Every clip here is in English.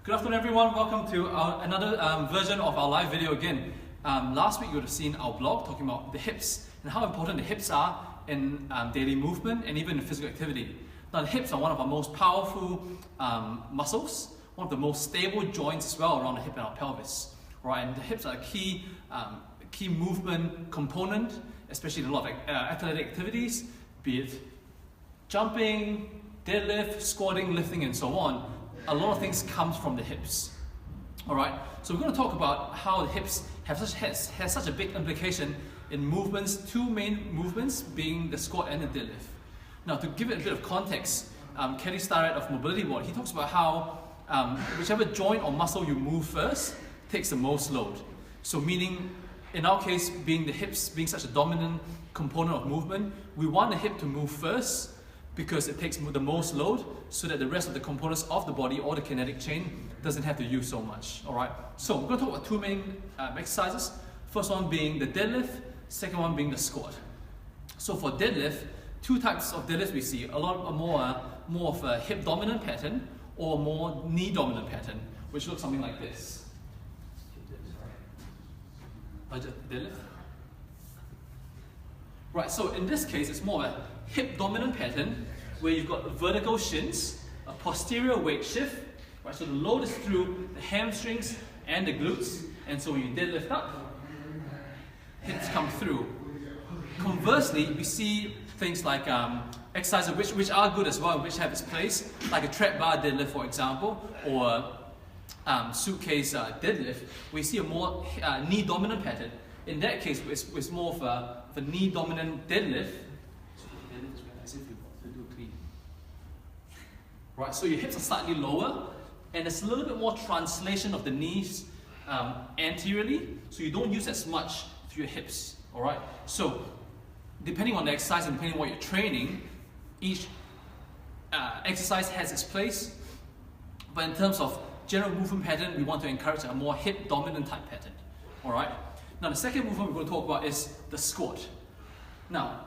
Good afternoon everyone, welcome to another version of our live video again. Last week you would have seen our blog talking about the hips and how important the hips are in daily movement and even in physical activity. Now the hips are one of our most powerful muscles, one of the most stable joints as well around the hip and our pelvis. Right? And the hips are a key movement component, especially in a lot of athletic activities, be it jumping, deadlift, squatting, lifting and so on. A lot of things comes from the hips. Alright, so we're going to talk about how the hips has such a big implication in movements, two main movements being the squat and the deadlift. Now to give it a bit of context, Kelly Starrett of Mobility Board, he talks about how whichever joint or muscle you move first takes the most load. So meaning, in our case, being the hips being such a dominant component of movement, we want the hip to move first because it takes the most load so that the rest of the components of the body or the kinetic chain doesn't have to use so much. Alright, so we're going to talk about two main exercises. First one being the deadlift, second one being the squat. So for deadlift, two types of deadlift we see, a lot more of a hip dominant pattern or more knee dominant pattern, which looks something like this. Deadlift. Right, so in this case it's more of a hip dominant pattern where you've got vertical shins, a posterior weight shift, right? So the load is through the hamstrings and the glutes, and so when you deadlift up, hips come through. Conversely, we see things like exercises which are good as well, which have its place, like a trap bar deadlift for example, or suitcase deadlift. We see a more knee dominant pattern. In that case, it's more of a knee dominant deadlift. Right, so your hips are slightly lower, and there's a little bit more translation of the knees anteriorly, so you don't use as much through your hips. All right. So depending on the exercise and depending on what you're training, each exercise has its place. But in terms of general movement pattern, we want to encourage a more hip dominant type pattern. All right. Now the second movement we're going to talk about is the squat. Now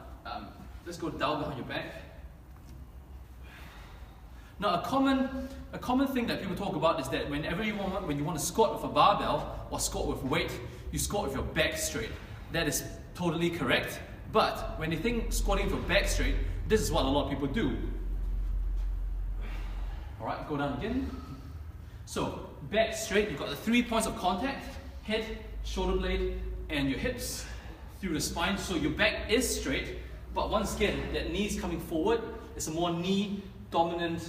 let's go down behind your back. Now a common thing that people talk about is that when you want to squat with a barbell or squat with weight, you squat with your back straight. That is totally correct. But when you think squatting with your back straight, this is what a lot of people do. Alright, go down again. So back straight, you've got the 3 points of contact: head, shoulder blade, and your hips through the spine. So your back is straight, but once again, that knee is coming forward. It's a more knee dominant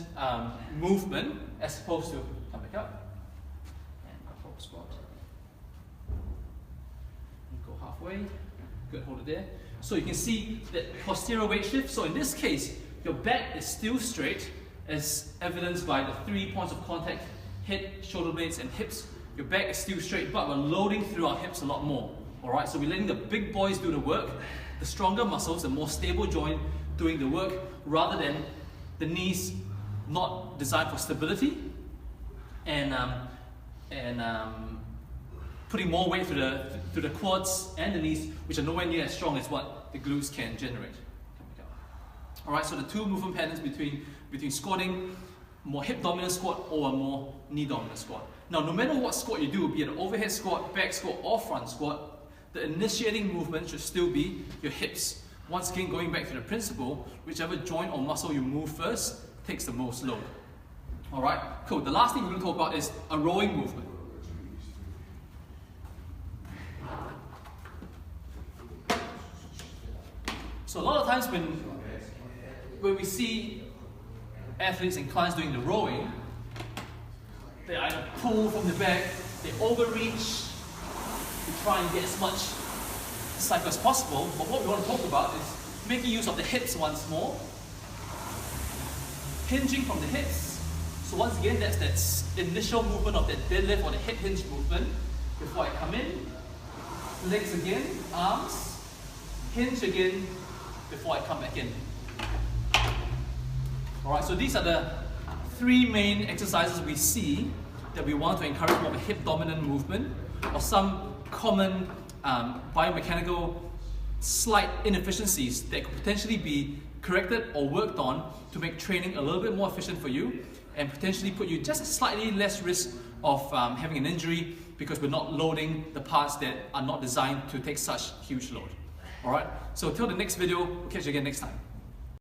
movement as opposed to come back up and forward squat. And go halfway. Good, hold it there. So you can see that posterior weight shift. So in this case, your back is still straight, as evidenced by the 3 points of contact: head, shoulder blades, and hips. Your back is still straight, but we're loading through our hips a lot more. All right. So we're letting the big boys do the work, the stronger muscles, the more stable joint doing the work, rather than the knees not designed for stability and putting more weight through the quads and the knees, which are nowhere near as strong as what the glutes can generate. Alright, so the two movement patterns between squatting, more hip dominant squat or a more knee dominant squat. Now no matter what squat you do, be it an overhead squat, back squat or front squat, the initiating movement should still be your hips. Once again, going back to the principle, whichever joint or muscle you move first takes the most load. Alright, cool. The last thing we're going to talk about is a rowing movement. So a lot of times when we see athletes and clients doing the rowing, they either pull from the back, they overreach to try and get as much cycle as possible, but what we want to talk about is making use of the hips once more, hinging from the hips. So once again, that's that initial movement of that deadlift or the hip hinge movement. Before I come in, legs again, arms, hinge again before I come back in. Alright, so these are the three main exercises we see that we want to encourage more of a hip dominant movement, or some common biomechanical slight inefficiencies that could potentially be corrected or worked on to make training a little bit more efficient for you and potentially put you just a slightly less risk of having an injury, because we're not loading the parts that are not designed to take such huge load. Alright, so till the next video, we'll catch you again next time.